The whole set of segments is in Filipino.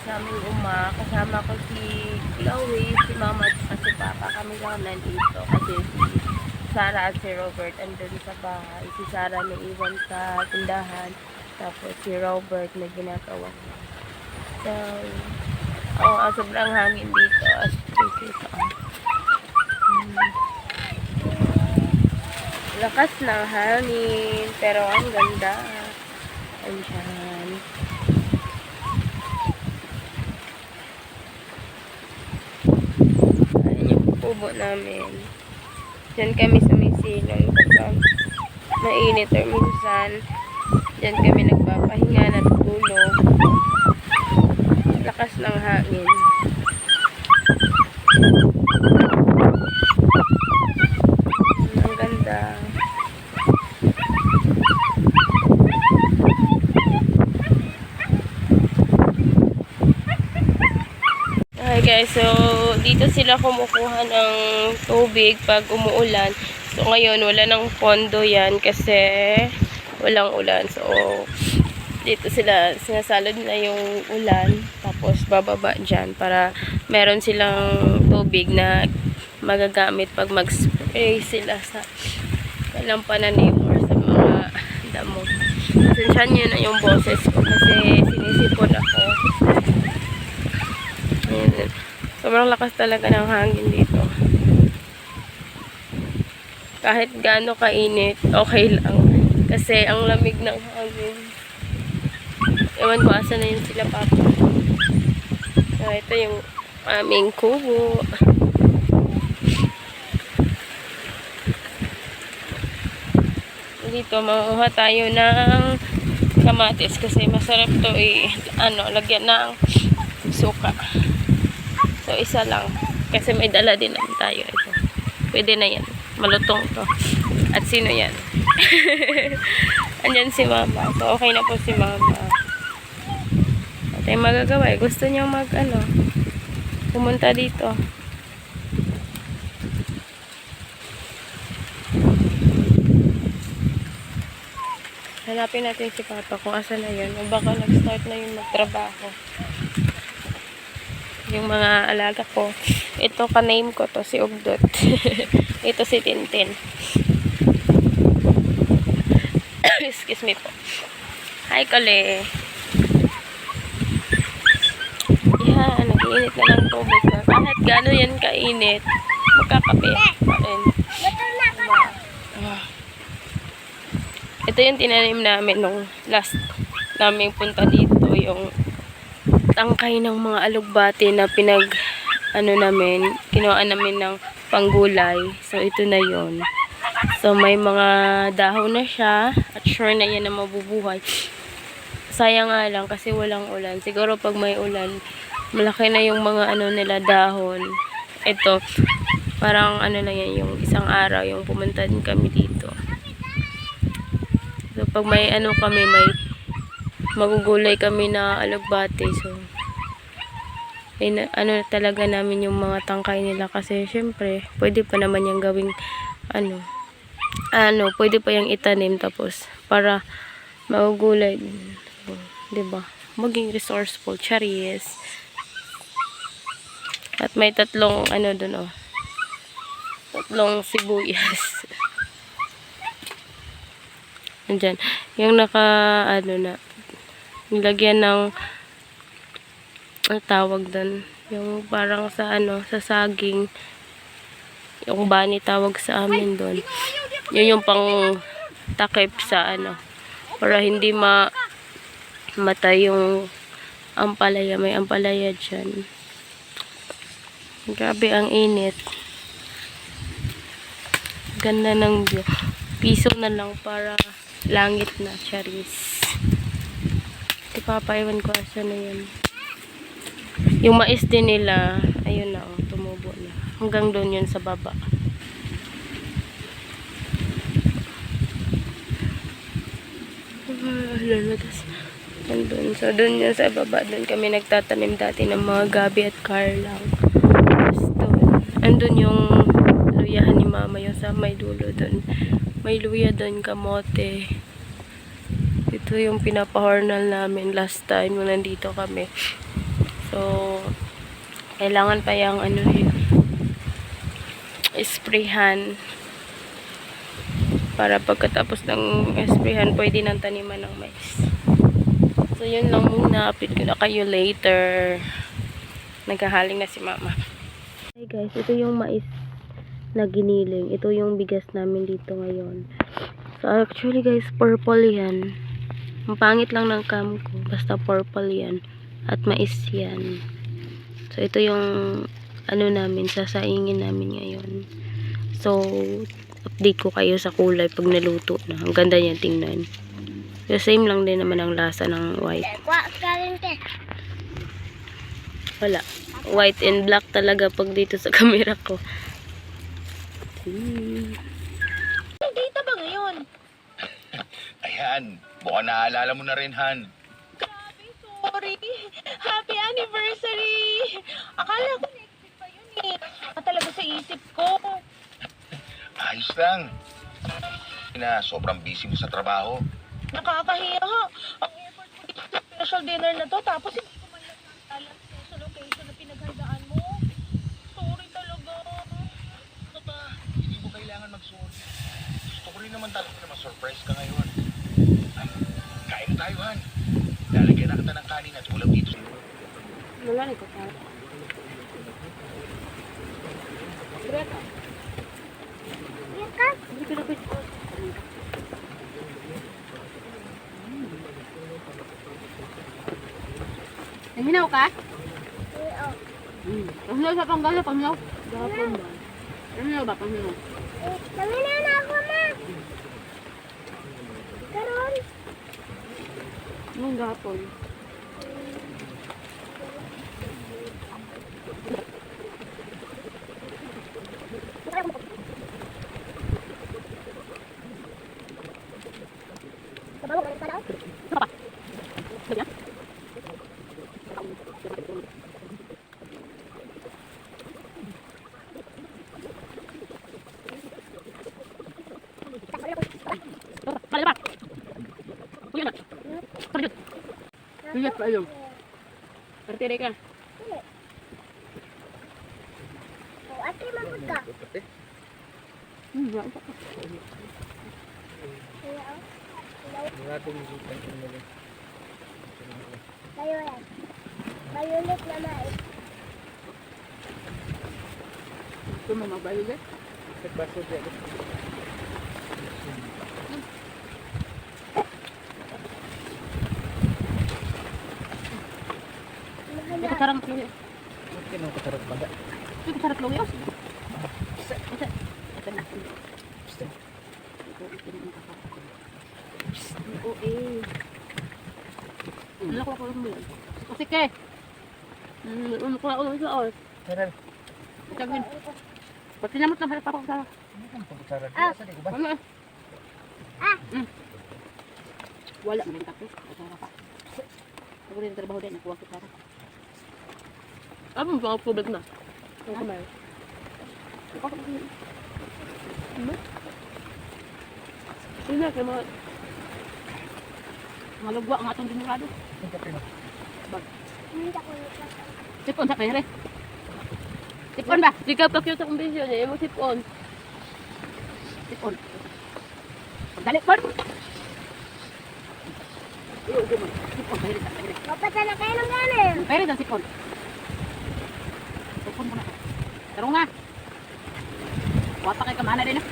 sa aming kasama ko si Chloe, si Mama at si Papa. Kami lang nandito kasi si Sarah at si Robert andun sa bahay. Si Sarah na iwan sa tindahan. Tapos si Robert na ginagawa niya. So, sobrang hangin dito. As this is lakas ng hangin, pero ang ganda. Ayan. Ayan yung kubo namin. Diyan kami sa may silong kapag mainit or minsan diyan kami nagpapahinga at tulog. Lakas ng hangin. Ang ganda. Hi guys, so dito sila kumukuha ng tubig pag umuulan. So ngayon wala nang pondo yan kasi walang ulan. So dito sila sinasalod na yung ulan tapos bababa dyan para meron silang tubig na magagamit pag mag-spray sila sa kanilang pananim or sa mga damo. Pasensyahan nyo na yung boses ko kasi sinisipon ako. Ayan. Sobrang lakas talaga ng hangin dito. Kahit gaano kainit, okay lang. Kasi ang lamig ng hangin. Ewan ko asa na yun sila papa. So, ito yung aming kubo. Dito, manguha tayo ng kamatis kasi masarap to lagyan ng suka. So, isa lang. Kasi may dala din naman tayo. Ito. Pwede na yan. Malutong to. At sino yan? Andyan si mama. So, okay na po si mama. At ay magagawa. Gusto niya pumunta dito. Hanapin natin si papa kung asa na yun. O baka nag-start na yung magtrabaho. Yung mga alaga ko. Ito, ka-name ko to, si Ugdot. Ito si Tintin. Excuse me po. Hi, Kale. Yan, nag-iinit na ng tubig na. Kahit gano'n yan kainit, magkakape pa rin. Ito yung tinanim namin nung last naming punta dito. Yung tangkay ng mga alugbati na kinuha namin ng panggulay. So, ito na yon. So, may mga dahon na siya at sure na yan na mabubuhay. Sayang nga lang kasi walang ulan. Siguro pag may ulan, malaki na yung mga nila dahon. Ito, parang lang yan, yung isang araw, yung pumunta din kami dito. So, pag may may magugulay kami na alugbati. So, talaga namin yung mga tangkay nila kasi syempre, pwede pa naman yung gawing pwede pa yung itanim tapos para magugulay. So, 'di ba? Maging resourceful, charis. At may tatlong doon tatlong sibuyas. Andyan. Yung nilagyan ng tawag doon. Yung parang sa sa saging. Yung bani tawag sa amin doon. Yun yung pang takip sa para hindi matay yung ampalaya. May ampalaya dyan. Grabe ang init. Ganda ng view. Piso na lang para langit na, charis. Ipapaiwan ko asa na yun. Yung mais din nila, ayun na, tumubo na. Hanggang doon yun sa baba. So, doon yun sa baba. Doon kami nagtatanim dati ng mga gabi at karlang. Andun yung luyahan ni mama, yung sa may dulo doon. May luya doon, kamote. Ito yung pinapahornal namin last time nung nandito kami. So, kailangan pa yung ano yun, sprayhan. Para pagkatapos ng sprayhan, pwede nang taniman ng mais. So, yun lang muna. Update ko na kayo later. Naghahaling na si mama. Hey guys, ito yung mais na giniling. Ito yung bigas namin dito ngayon. So, actually guys, purple yan. Ang pangit lang ng cam ko. Basta purple yan. At mais yan. So, ito yung ano namin, sasaingin namin ngayon. So, update ko kayo sa kulay pag naluto na. Ang ganda niya tingnan. The same lang din naman ang lasa ng white. Wala. White and black talaga pag dito sa camera ko. Data ba ngayon? Ayan, mukhang naalala mo na rin, Han. Grabe, sorry. Happy anniversary! Akala ko next week pa yun eh. Talaga sa isip ko. Ayos lang. Sobrang busy mo sa trabaho. Nakakahiya ha. Ang effort mo dito sa special dinner na to, tapos hindi ko man lang naalala sa location na pinaghandaan mo. Sorry talaga. Papa, hindi mo kailangan mag-sorry. Gusto ko rin naman talaga na ma-surprise ka ngayon. Ay, kain na tayo, Han. Lalagyan na kita ng kanin at ulam dito. Nalani ko pa. Greta. Yes, Hindi ko lapit ko. Naminaw ka? Oo. Paminaw sa panggala, paminaw. Gapon ba? Paminaw ba, paminaw? Naminaw na ako, ma. Karon. Anong gapon? Lihat pa yung. Pertire ka. Ate, mabot ka. Wala pa. Violet. Violet na mais. Ito mo mag-violet? Ito sarang pili. Ito sarang pili. Ito na. Ano ko lang mo yan? Kasi ke. Ano ko lang sa oras. Tagin. Pati namot lang harap ako sa. Ano? Wala man tapos. Kasara pa. Ako rin trabaho din ako kita. Ano ba problem na? Ano ba? Sino ka mo? Malugwa ang atong dinurado. Sipon sa kanya. Sipon ba? Sikaw pa cute sa kumbisyon niya. Yung sipon. Sipon. Pagdali, pon! Sipon, pahiri sa kanya. Mapasa na kayo ng ganin. Pahiri sa sipon. Sipon ko na. Taro nga. Wata kay kamana din.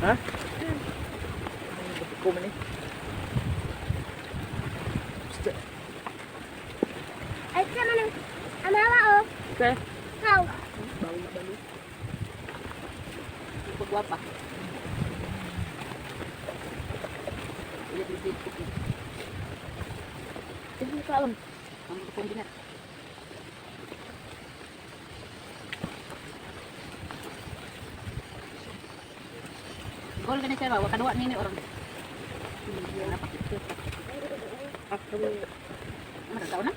Ha? Ay, sama ng amawa o. Okay. How? Bawi na balo. Pagwapa. Hindi ka alam. Ang kong binat. Gol ka ni sir, wag kadua nini orang. Ako. Ano ka na?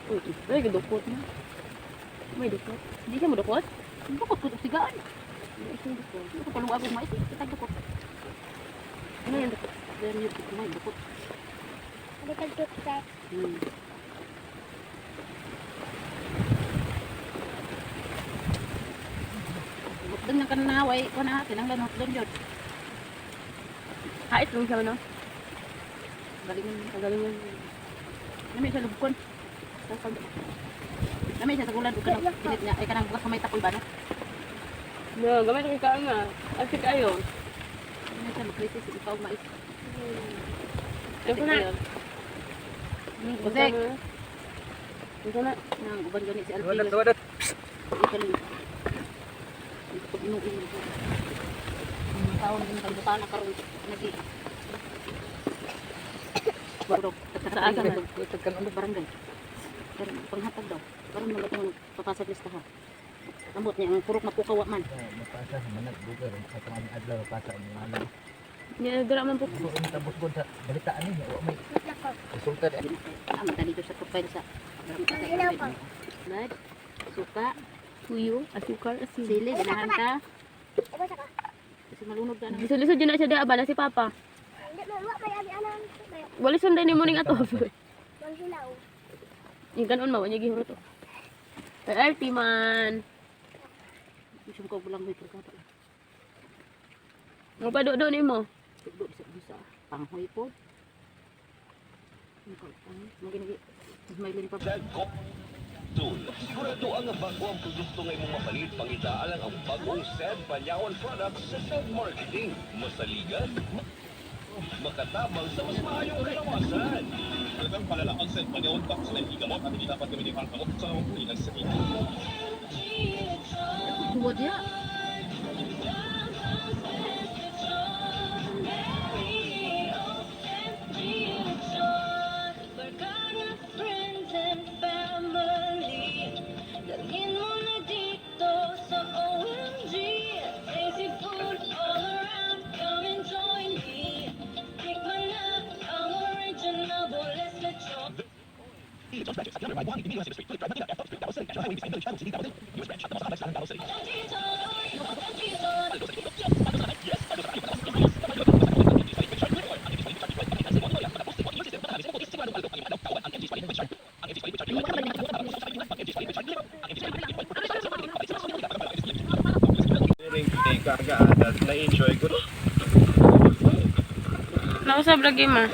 Uy, ay gidukot na. May dukot. Hindi ka mo dukot? Dukot ko tigaan. Ito ko paluwa akong mais. Kita dukot. Ano yan dukot? Yan yung dukot may dukot. Ano ka dukot? Doon yung kanaway ko na tinanglan doon yun. Hait lang siya, no? Galingan. Nami sa lubkon. Nami sa tagulan ko kanang pinit niya. Ay kanang bukas may takol ba na? No, gamay na ka nga. Asik ayo. Nami sa makrisis ikaw mais. Ito na. Busek. Ito na. Nang uban gani si Alfie. Wadat. Ikalim. Ito inuin ko. Ang taon din kang butana karon nagi. Barok. Saan ka na? Tagkan ulit barangay. Pero panghatag daw. Karon mga itong papasok listahan. Ambot niya ang purok na pukawa man. Mapasa sa manag bugar sa mga adlaw pasa ang mga ano. Nidara man po. Ito ang tabos ko sa balitaan ni wa may resulta di. Amat na dito sa profile sa barangay. Nag suka, Tuyo, asukar, asin. sili, ganahan ka. Kasi malunod ka na. Lisod-lisod dyan na siya di abala si Papa. Hindi mo wa may abi anang. Wali sunday ni mo ning ato. Mang hilaw. Yung kanon ma, wanya gihuro to. Ay, RT man. Isang ko bulang may pagkata. Mo pa do ni mo. Tudlo bisa panghoy po. Maginagi. May lin pa. Tool. Sigurado ang bago ang produkto nga imong mapalit pangita alang ang bagong SED Panyawan products sa SED Marketing. Masaligan, makatabang sa mas maayong kalawasan. Talagang palala ang SED Panyawan Box na hindi gamot at hindi dapat gamitin ang gamot sa mga kulinan sa inyo. Tuwad ya. Kagaan at na-enjoy ko. Nausab lagi ma.